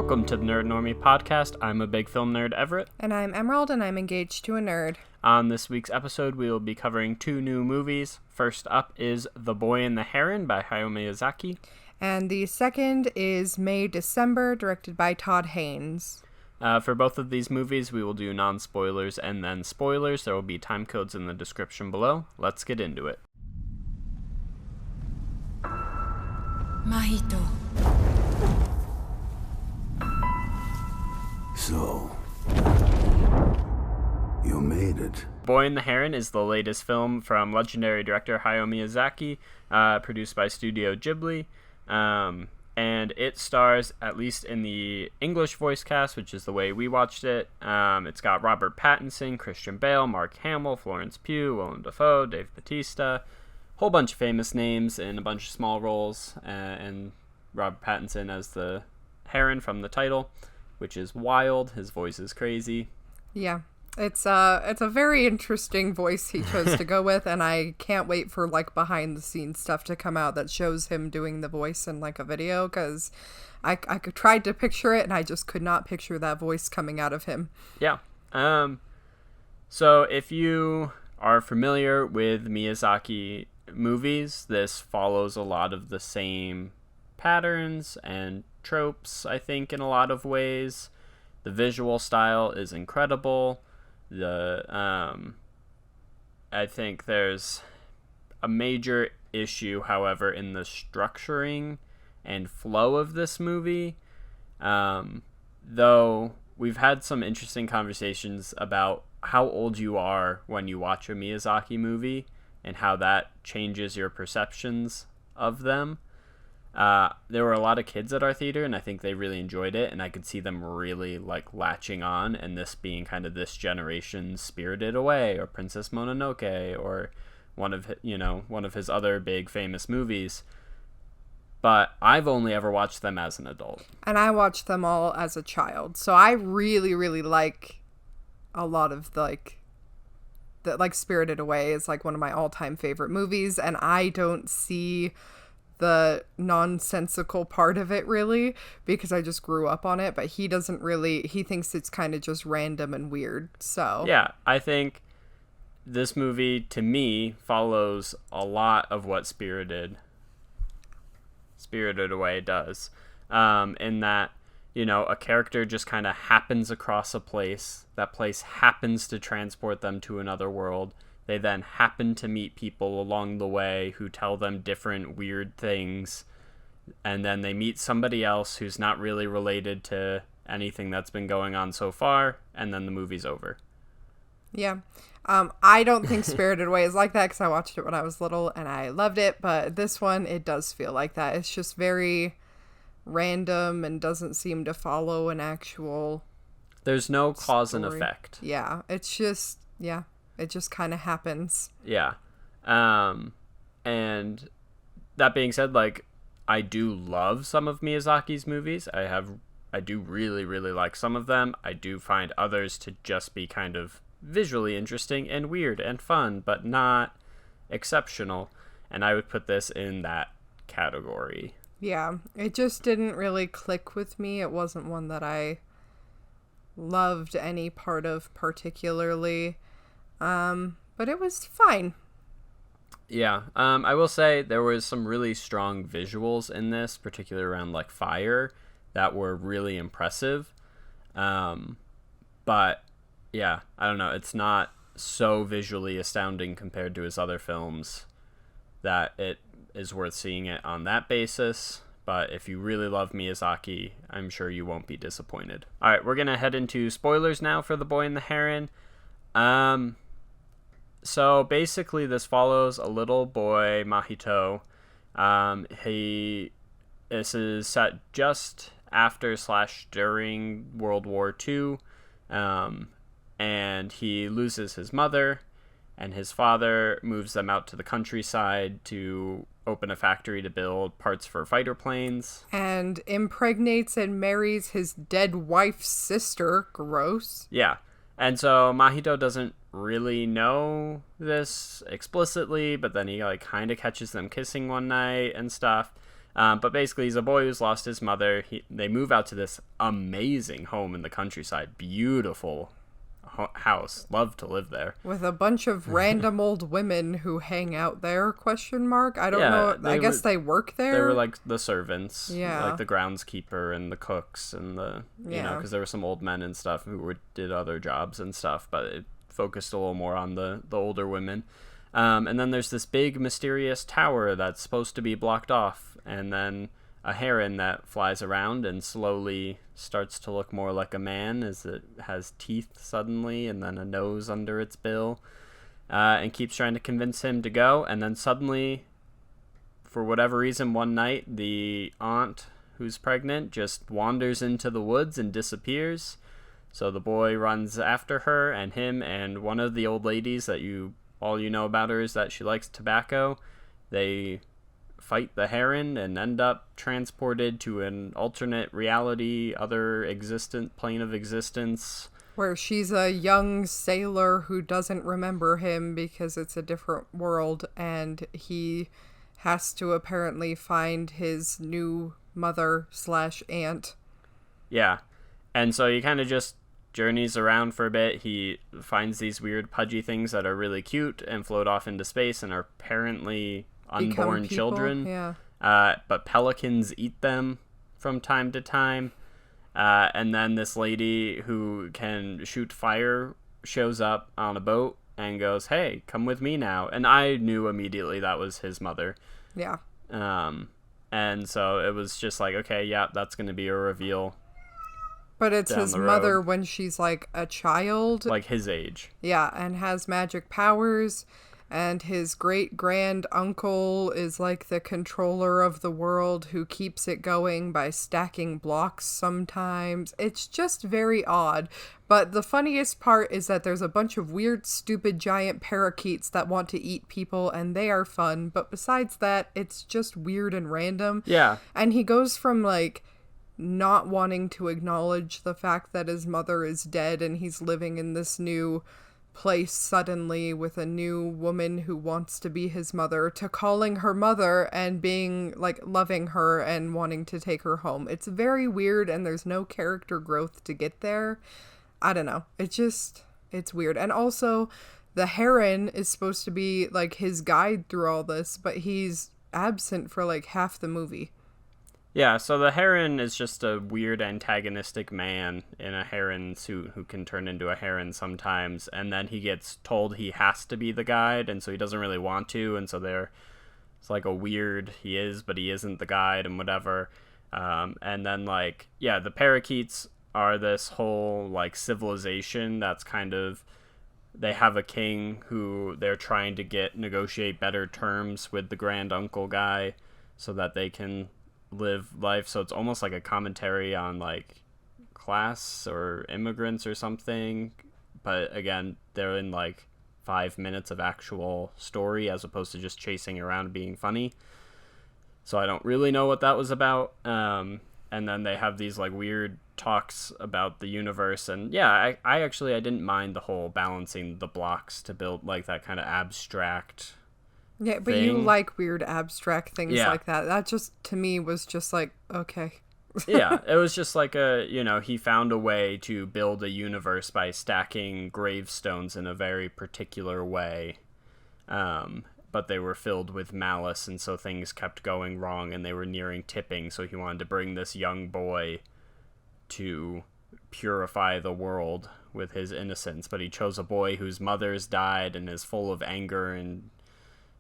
Welcome to the Nerd and Normie Podcast. I'm a big film nerd, Everett. And I'm Emerald, and I'm engaged to a nerd. On this week's episode, we will be covering two new movies. First up is The Boy and the Heron by Hayao Miyazaki. And the second is May December, directed by Todd Haynes. For both of these movies, we will do non-spoilers and then spoilers. There will be time codes in the description below. Let's get into it. Mahito. So, you made it. Boy and the Heron is the latest film from legendary director Hayao Miyazaki, produced by Studio Ghibli, and it stars, at least in the English voice cast, which is the way we watched it, it's got Robert Pattinson, Christian Bale, Mark Hamill, Florence Pugh, Willem Dafoe, Dave Bautista, whole bunch of famous names in a bunch of small roles, and Robert Pattinson as the Heron from the title, which is wild. His voice is crazy. Yeah, it's a very interesting voice he chose to go with, and I can't wait for like behind the scenes stuff to come out that shows him doing the voice in like a video, because I tried to picture it and I just could not picture that voice coming out of him. Yeah. So if you are familiar with Miyazaki movies, this follows a lot of the same patterns and tropes, I think, in a lot of ways. The visual style is incredible. I think there's a major issue, however, in the structuring and flow of this movie. Though we've had some interesting conversations about how old you are when you watch a Miyazaki movie and how that changes your perceptions of them. There were a lot of kids at our theater, and I think they really enjoyed it, and I could see them really like latching on, and this being kind of this generation's Spirited Away or Princess Mononoke or one of his other big famous movies. But I've only ever watched them as an adult. And I watched them all as a child, so I really, really like a lot of like Spirited Away is like one of my all-time favorite movies, and I don't see the nonsensical part of it really, because I just grew up on it, but he doesn't really. He thinks it's kind of just random and weird. So yeah, I think this movie to me follows a lot of what Spirited Away does, in that, you know, a character just kind of happens across a place, that place happens to transport them to another world. They then happen to meet people along the way who tell them different weird things. And then they meet somebody else who's not really related to anything that's been going on so far. And then the movie's over. Yeah. I don't think Spirited Away is like that, because I watched it when I was little and I loved it. But this one, it does feel like that. It's just very random and doesn't seem to follow an actual There's no cause story. And effect. Yeah. It's just, yeah. It just kind of happens. Yeah. And that being said, like, I do love some of Miyazaki's movies. I do really, really like some of them. I do find others to just be kind of visually interesting and weird and fun, but not exceptional. And I would put this in that category. Yeah. It just didn't really click with me. It wasn't one that I loved any part of particularly. But it was fine. Yeah. I will say there was some really strong visuals in this, particularly around like fire, that were really impressive. But yeah, I don't know. It's not so visually astounding compared to his other films that it is worth seeing it on that basis. But if you really love Miyazaki, I'm sure you won't be disappointed. All right, we're going to head into spoilers now for The Boy and the Heron. So basically this follows a little boy, Mahito. This is set just after / during World War II. And he loses his mother, and his father moves them out to the countryside to open a factory to build parts for fighter planes. And impregnates and marries his dead wife's sister. Gross. Yeah. And so Mahito doesn't really know this explicitly, but then he like kind of catches them kissing one night and stuff. But basically, he's a boy who's lost his mother. They move out to this amazing home in the countryside. Beautiful house. Love to live there. With a bunch of random old women who hang out there, question mark? I don't know. I guess they work there? They were like the servants. Yeah. Like the groundskeeper and the cooks and you know, because there were some old men and stuff who did other jobs and stuff, but it focused a little more on the older women. And then there's this big mysterious tower that's supposed to be blocked off, and then a heron that flies around and slowly starts to look more like a man as it has teeth suddenly and then a nose under its bill, and keeps trying to convince him to go. And then suddenly, for whatever reason, one night the aunt who's pregnant just wanders into the woods and disappears. So the boy runs after her and him, and one of the old ladies that all you know about her is that she likes tobacco. They fight the heron and end up transported to an alternate reality, other plane of existence. Where she's a young sailor who doesn't remember him because it's a different world, and he has to apparently find his new mother/aunt. Yeah. And so he kind of just journeys around for a bit. He finds these weird pudgy things that are really cute and float off into space and are apparently unborn children. Yeah. But pelicans eat them from time to time. And then this lady who can shoot fire shows up on a boat and goes, "Hey, come with me now." And I knew immediately that was his mother. Yeah. And so it was just like, okay, yeah, that's going to be a reveal. But it's his mother when she's like a child. Like his age. Yeah, and has magic powers. And his great-grand uncle is like the controller of the world who keeps it going by stacking blocks sometimes. It's just very odd. But the funniest part is that there's a bunch of weird, stupid, giant parakeets that want to eat people, and they are fun. But besides that, it's just weird and random. Yeah. And he goes from like not wanting to acknowledge the fact that his mother is dead and he's living in this new place suddenly with a new woman who wants to be his mother, to calling her mother and being like loving her and wanting to take her home. It's very weird, and there's no character growth to get there. I don't know. It's weird. And also the heron is supposed to be like his guide through all this, but he's absent for like half the movie. Yeah, so the heron is just a weird antagonistic man in a heron suit who can turn into a heron sometimes, and then he gets told he has to be the guide, and so he doesn't really want to, and so it's like a weird, he is, but he isn't the guide, and whatever. And then, like, yeah, the parakeets are this whole, like, civilization that's kind of, they have a king who they're trying to negotiate better terms with the grand uncle guy so that they can live life. So it's almost like a commentary on like class or immigrants or something, but again, they're in like 5 minutes of actual story as opposed to just chasing around and being funny. So I don't really know what that was about. And then they have these like weird talks about the universe, and yeah, I actually didn't mind the whole balancing the blocks to build like that kind of abstract. Yeah, but you like weird abstract things like that. That just, to me, was just like, okay. Yeah, it was just like he found a way to build a universe by stacking gravestones in a very particular way. But they were filled with malice, and so things kept going wrong, and they were nearing tipping, so he wanted to bring this young boy to purify the world with his innocence. But he chose a boy whose mother's died and is full of anger and...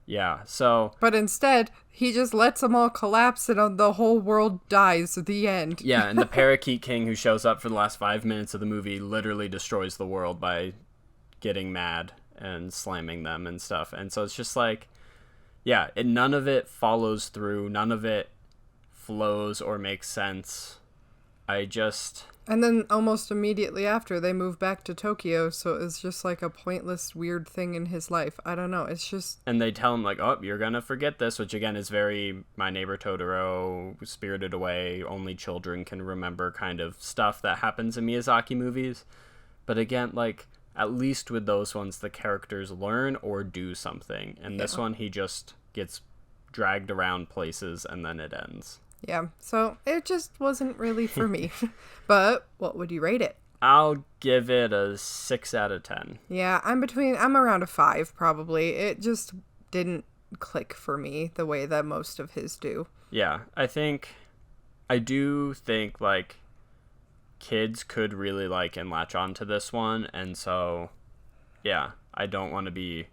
Yeah, so... But instead, he just lets them all collapse and the whole world dies at the end. Yeah, and the Parakeet King who shows up for the last 5 minutes of the movie literally destroys the world by getting mad and slamming them and stuff. And so it's just like, yeah, none of it follows through. None of it flows or makes sense. And then almost immediately after, they move back to Tokyo, so it's just like a pointless, weird thing in his life. I don't know, it's just... And they tell him, like, oh, you're gonna forget this, which again is very My Neighbor Totoro, Spirited Away, only children can remember kind of stuff that happens in Miyazaki movies. But again, like, at least with those ones, the characters learn or do something. And this one, he just gets dragged around places, and then it ends. Yeah, so it just wasn't really for me. But what would you rate it? I'll give it a 6 out of 10. Yeah, I'm around a 5 probably. It just didn't click for me the way that most of his do. Yeah, I do think, like, kids could really like and latch on to this one, and so, yeah, I don't want to be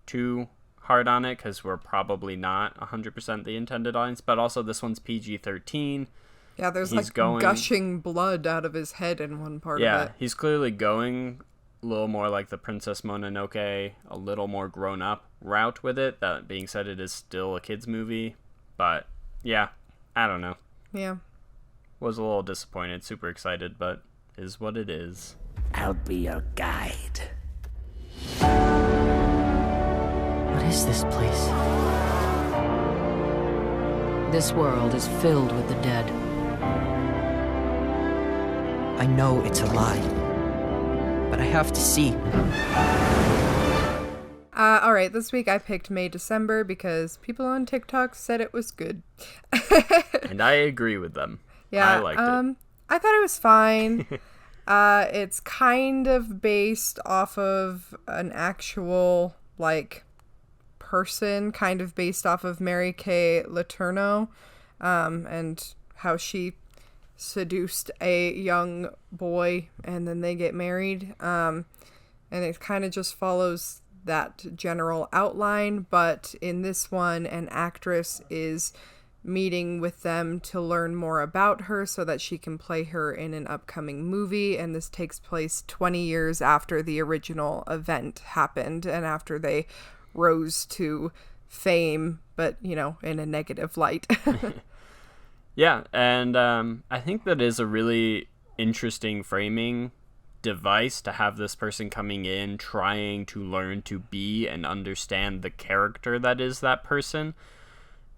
too hard on it, because we're probably not 100% the intended audience, but also this one's PG-13. Yeah, there's gushing blood out of his head in one part of it. Yeah, he's clearly going a little more like the Princess Mononoke, a little more grown-up route with it. That being said, it is still a kid's movie, but yeah, I don't know. Yeah. Was a little disappointed, super excited, but is what it is. I'll be your guide. What is this place? This world is filled with the dead. I know it's a lie, but I have to see. All right, this week I picked May December because people on TikTok said it was good. And I agree with them. Yeah, I liked it. I thought it was fine. It's kind of based off of an actual, like, person, kind of based off of Mary Kay Letourneau, and how she seduced a young boy and then they get married. And it kind of just follows that general outline, but in this one, an actress is meeting with them to learn more about her so that she can play her in an upcoming movie, and this takes place 20 years after the original event happened and after they rose to fame, but, you know, in a negative light. Yeah, and I think that is a really interesting framing device, to have this person coming in trying to learn to be and understand the character that is that person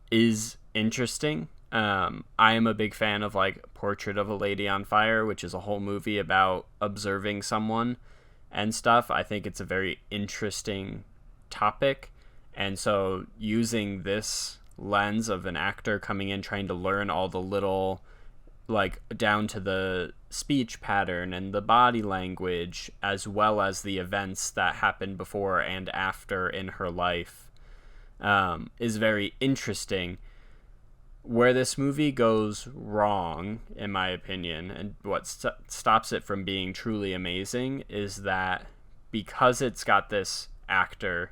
is interesting. I am a big fan of, like, Portrait of a Lady on Fire, which is a whole movie about observing someone and stuff. I think it's a very interesting topic, and so using this lens of an actor coming in trying to learn all the little, like, down to the speech pattern and the body language, as well as the events that happened before and after in her life, is very interesting. Where this movie goes wrong, in my opinion, and what stops it from being truly amazing, is that because it's got this actor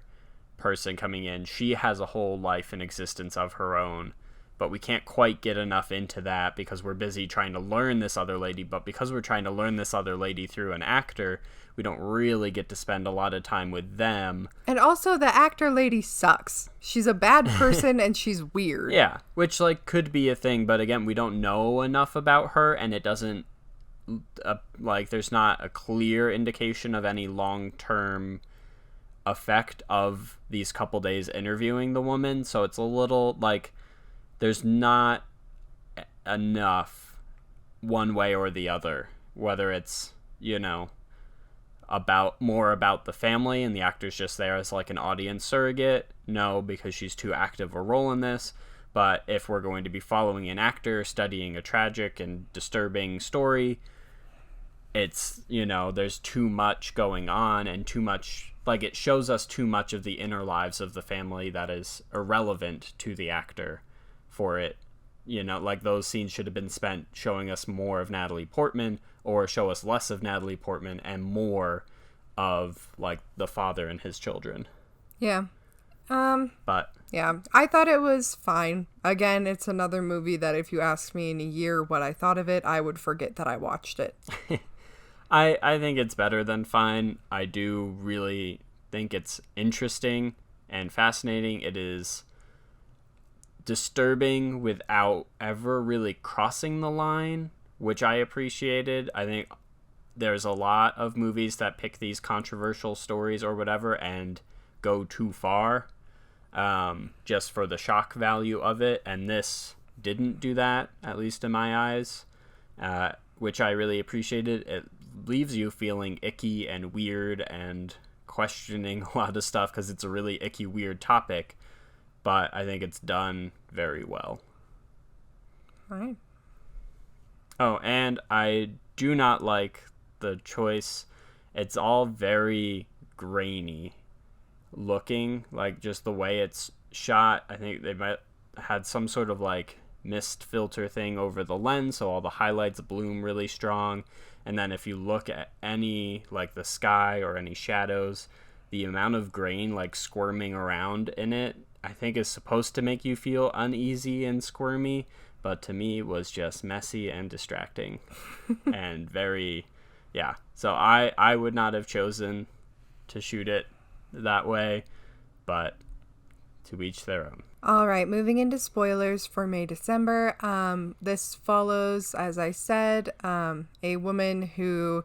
person coming in, she has a whole life and existence of her own, but we can't quite get enough into that because we're busy trying to learn this other lady. But because we're trying to learn this other lady through an actor, we don't really get to spend a lot of time with them. And also, the actor lady sucks. She's a bad person and she's weird. Yeah, which, like, could be a thing, but again, we don't know enough about her, and it doesn't, like, there's not a clear indication of any long-term effect of these couple days interviewing the woman, so it's a little, like, there's not enough one way or the other, whether it's, you know, more about the family and the actor's just there as, like, an audience surrogate. No, because she's too active a role in this. But if we're going to be following an actor studying a tragic and disturbing story, it's, you know, there's too much going on and too much, like, it shows us too much of the inner lives of the family that is irrelevant to the actor for it. You know, like, those scenes should have been spent showing us more of Natalie Portman, or show us less of Natalie Portman and more of, like, the father and his children. Yeah. But yeah, I thought it was fine. Again, it's another movie that if you asked me in a year what I thought of it, I would forget that I watched it. I think it's better than fine. I do really think it's interesting and fascinating. It is disturbing without ever really crossing the line, which I appreciated. I think there's a lot of movies that pick these controversial stories or whatever and go too far, just for the shock value of it, and this didn't do that, at least in my eyes, which I really appreciated. It leaves you feeling icky and weird and questioning a lot of stuff because it's a really icky, weird topic, but I think it's done very well. All right. Oh, and I do not like the choice. It's all very grainy looking, like just the way it's shot. I think they might had some sort of like mist filter thing over the lens, so all the highlights bloom really strong. And then if you look at any, like the sky or any shadows, the amount of grain like squirming around in it, I think is supposed to make you feel uneasy and squirmy, but to me was just messy and distracting and very, yeah. So I would not have chosen to shoot it that way, but to each their own. All right, moving into spoilers for May, December. This follows, as I said, a woman who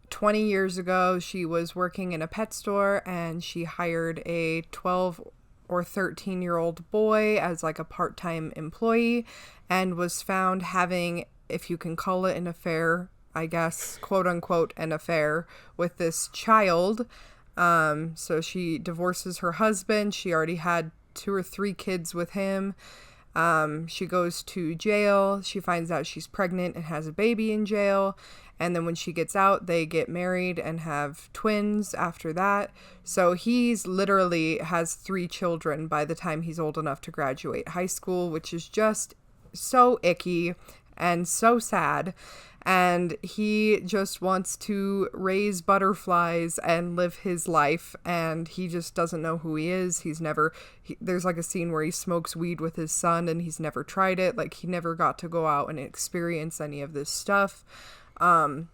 20 years ago, she was working in a pet store and she hired a 12 or 13-year-old boy as like a part-time employee and was found having, if you can call it an affair, I guess, quote unquote, an affair with this child. So she divorces her husband. She already had 2 or 3 kids with him. She goes to jail. She finds out she's pregnant and has a baby in jail. And then when she gets out, they get married and have twins after that. So he's literally has 3 children by the time he's old enough to graduate high school, which is just so icky and so sad. And he just wants to raise butterflies and live his life, and he just doesn't know who he is. There's like a scene where he smokes weed with his son and he's never tried it. Like, he never got to go out and experience any of this stuff. And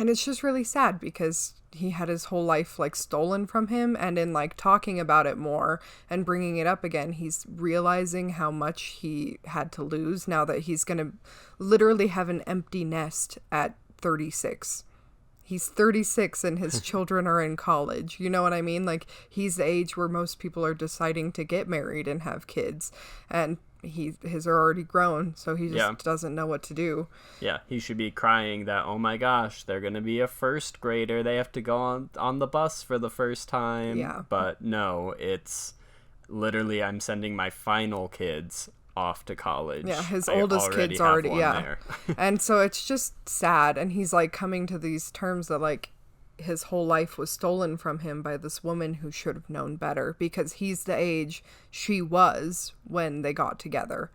it's just really sad because he had his whole life like stolen from him, and in like talking about it more and bringing it up again, he's realizing how much he had to lose now that he's gonna literally have an empty nest at 36. He's 36 and his children are in college. You know what I mean? Like, he's the age where most people are deciding to get married and have kids, and his are already grown, so he just doesn't know what to do. Yeah, he should be crying that, oh my gosh, they're going to be a first grader. They have to go on the bus for the first time. Yeah. But no, it's literally I'm sending my final kids off to college. Yeah, his oldest kid's already, yeah. And so it's just sad, and he's like coming to these terms that like his whole life was stolen from him by this woman who should have known better, because he's the age she was when they got together.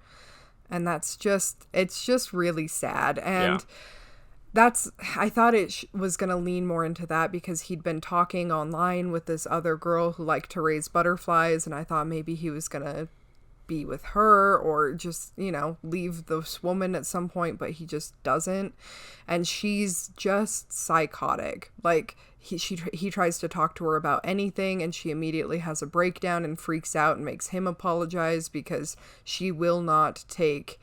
And it's just really sad. And I thought it was going to lean more into that because he'd been talking online with this other girl who liked to raise butterflies, and I thought maybe he was going to be with her or just, leave this woman at some point, but he just doesn't. And she's just psychotic. Like, he tries to talk to her about anything, and she immediately has a breakdown and freaks out and makes him apologize because she will not take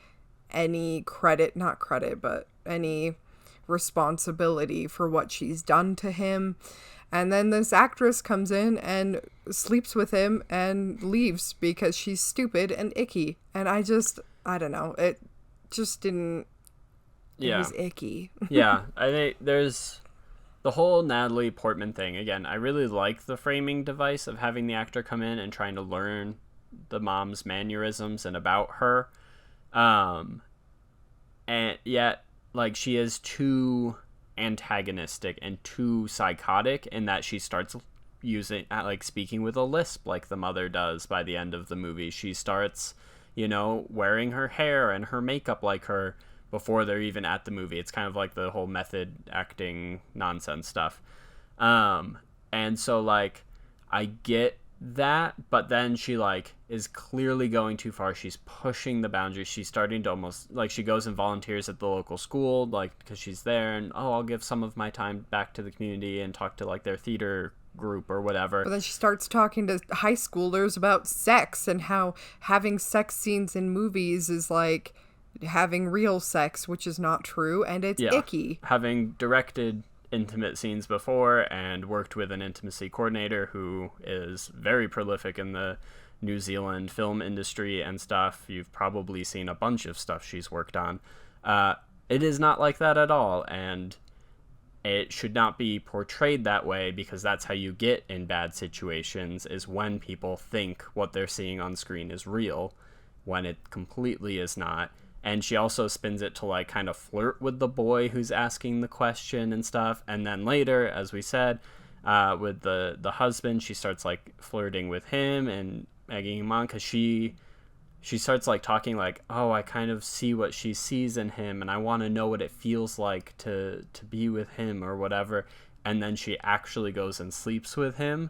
any but any responsibility for what she's done to him. And then this actress comes in and sleeps with him and leaves because she's stupid and icky. And I don't know. It just didn't. It was icky. Yeah. I think there's the whole Natalie Portman thing. Again, I really like the framing device of having the actor come in and trying to learn the mom's mannerisms and about her. And yet, like, she is too antagonistic and too psychotic in that she starts speaking with a lisp like the mother does by the end of the movie. She starts, wearing her hair and her makeup like her before they're even at the movie. It's kind of like the whole method acting nonsense stuff. And so, like, I get that, but then she, like, is clearly going too far. She's pushing the boundaries. She's starting to almost, like, she goes and volunteers at the local school, like, because she's there, and, I'll give some of my time back to the community and talk to, like, their theater group or whatever. But then she starts talking to high schoolers about sex and how having sex scenes in movies is like having real sex, which is not true, and it's icky. Having directed intimate scenes before and worked with an intimacy coordinator who is very prolific in the New Zealand film industry and stuff. You've probably seen a bunch of stuff she's worked on. It is not like that at all, and it should not be portrayed that way, because that's how you get in bad situations, is when people think what they're seeing on screen is real, when it completely is not. And she also spins it to like kind of flirt with the boy who's asking the question and stuff. And then later, as we said, with the husband, she starts like flirting with him and egging him on, because she starts like talking like, oh, I kind of see what she sees in him, and I want to know what it feels like to be with him or whatever. And then she actually goes and sleeps with him.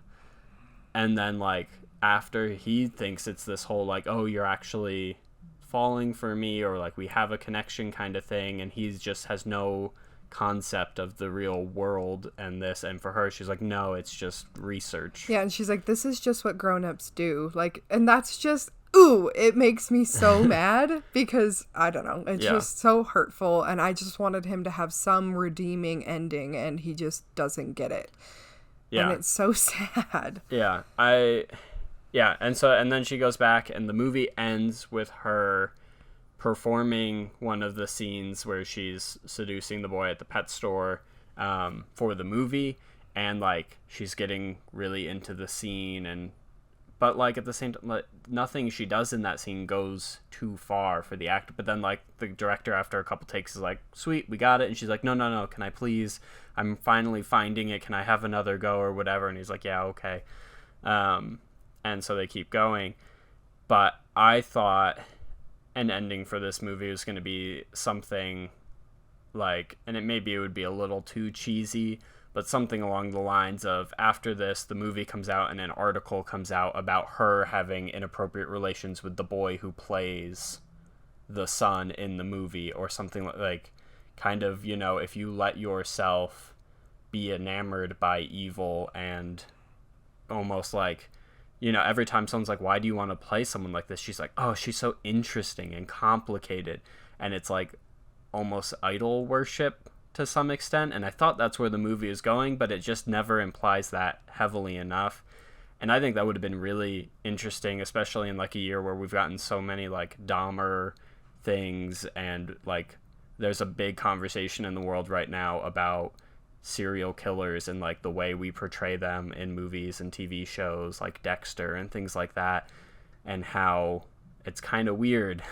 And then like after, he thinks it's this whole like, oh, you're actually falling for me, or like we have a connection kind of thing, and he just has no concept of the real world and this. And for her, she's like, no, it's just research. Yeah, and she's like, this is just what grown-ups do. Like, and that's just, ooh, it makes me so mad, because I don't know, it's just so hurtful, and I just wanted him to have some redeeming ending, and he just doesn't get it. And it's so sad. And then she goes back, and the movie ends with her performing one of the scenes where she's seducing the boy at the pet store for the movie, and like she's getting really into the scene, but like at the same time, like, nothing she does in that scene goes too far for the actor. But then like the director, after a couple takes, is like, sweet, we got it. And she's like, no, can I please, I'm finally finding it, can I have another go or whatever? And he's like, yeah, okay. And so they keep going. But I thought an ending for this movie was going to be something like, and maybe it would be a little too cheesy, but something along the lines of, after this, the movie comes out and an article comes out about her having inappropriate relations with the boy who plays the son in the movie, or something like kind of, you know, if you let yourself be enamored by evil, and almost like, you know, every time someone's like, why do you want to play someone like this? She's like, oh, she's so interesting and complicated. And it's like almost idol worship to some extent. And I thought that's where the movie is going, but it just never implies that heavily enough. And I think that would have been really interesting, especially in like a year where we've gotten so many like Dahmer things, and like there's a big conversation in the world right now about serial killers and like the way we portray them in movies and TV shows like Dexter and things like that, and how it's kind of weird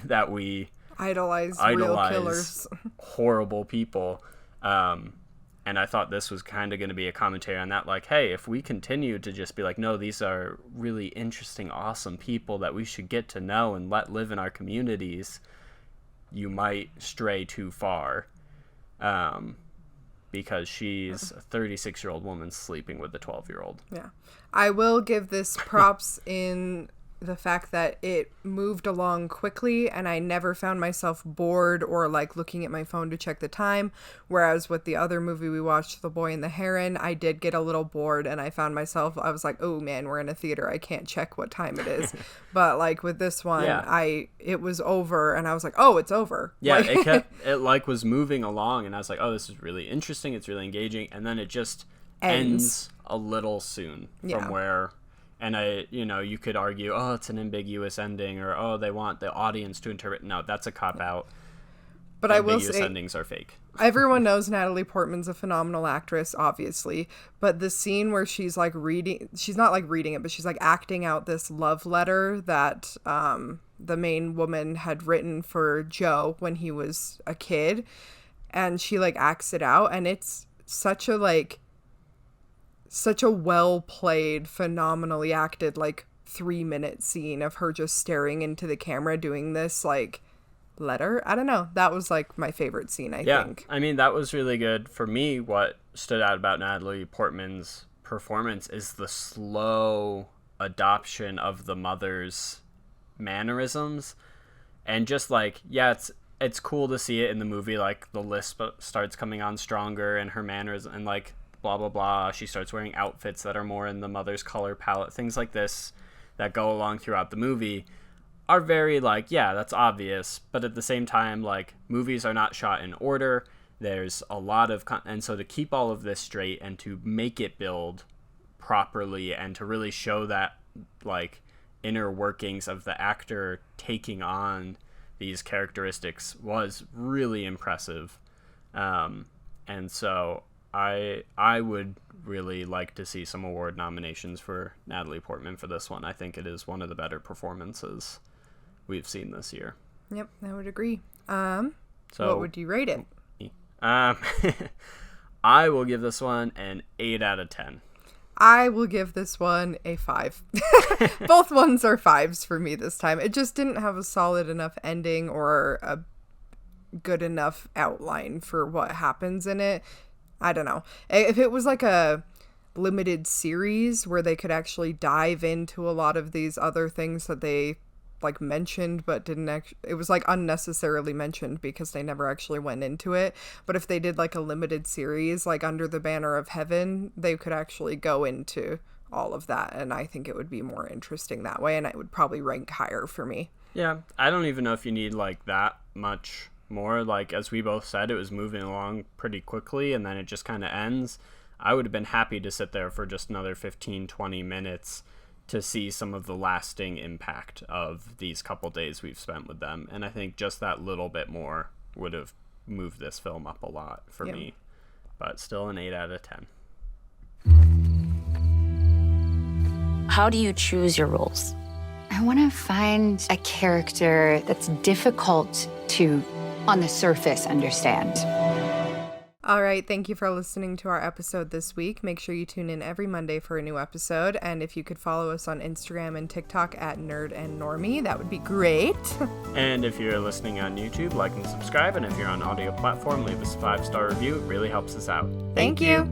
that we idolize real killers, horrible people. And I thought this was kind of going to be a commentary on that, like, hey, if we continue to just be like, no, these are really interesting, awesome people that we should get to know and let live in our communities, you might stray too far. Because she's a 36-year-old woman sleeping with a 12-year-old. Yeah. I will give this props in the fact that it moved along quickly, and I never found myself bored or like looking at my phone to check the time. Whereas with the other movie we watched, The Boy and the Heron, I did get a little bored, and I found myself, I was like, oh man, we're in a theater, I can't check what time it is. But like with this one, it was over, and I was like, oh, it's over. Yeah, like, it like was moving along, and I was like, oh, this is really interesting, it's really engaging, and then it just ends a little soon from where. And you could argue, oh, it's an ambiguous ending, or oh, they want the audience to interpret. No, that's a cop out. But ambiguous I will say, endings are fake. Everyone knows Natalie Portman's a phenomenal actress, obviously. But the scene where she's like she's not like reading it, but she's like acting out this love letter that the main woman had written for Joe when he was a kid, and she like acts it out, and it's such a well played, phenomenally acted, like 3-minute scene of her just staring into the camera doing this like letter. I don't know. That was like my favorite scene, I think. I mean, that was really good. For me, what stood out about Natalie Portman's performance is the slow adoption of the mother's mannerisms. And just like, it's cool to see it in the movie, like the lisp starts coming on stronger, and her manners, and like blah blah blah, she starts wearing outfits that are more in the mother's color palette. Things like this that go along throughout the movie are very like, that's obvious, but at the same time, like, movies are not shot in order. There's a lot of and so to keep all of this straight and to make it build properly, and to really show that like inner workings of the actor taking on these characteristics was really impressive. And so I would really like to see some award nominations for Natalie Portman for this one. I think it is one of the better performances we've seen this year. Yep, I would agree. So what would you rate it? I will give this one an 8 out of 10. I will give this one a 5. Both ones are 5s for me this time. It just didn't have a solid enough ending or a good enough outline for what happens in it. I don't know. If it was like a limited series where they could actually dive into a lot of these other things that they like mentioned but didn't actually, it was like unnecessarily mentioned because they never actually went into it. But if they did like a limited series like Under the Banner of Heaven, they could actually go into all of that, and I think it would be more interesting that way, and it would probably rank higher for me. Yeah, I don't even know if you need like that much more. Like, as we both said, it was moving along pretty quickly and then it just kind of ends. I would have been happy to sit there for just another 15-20 minutes to see some of the lasting impact of these couple days we've spent with them, and I think just that little bit more would have moved this film up a lot for me. But still an 8 out of 10. How do you choose your roles? I want to find a character that's difficult to, on the surface, understand. All right, thank you for listening to our episode this week. Make sure you tune in every Monday for a new episode, and if you could follow us on Instagram and TikTok at Nerd and Normie, that would be great. And if you're listening on YouTube, like and subscribe, and if you're on audio platform, leave us a 5-star review. It really helps us out. Thank you.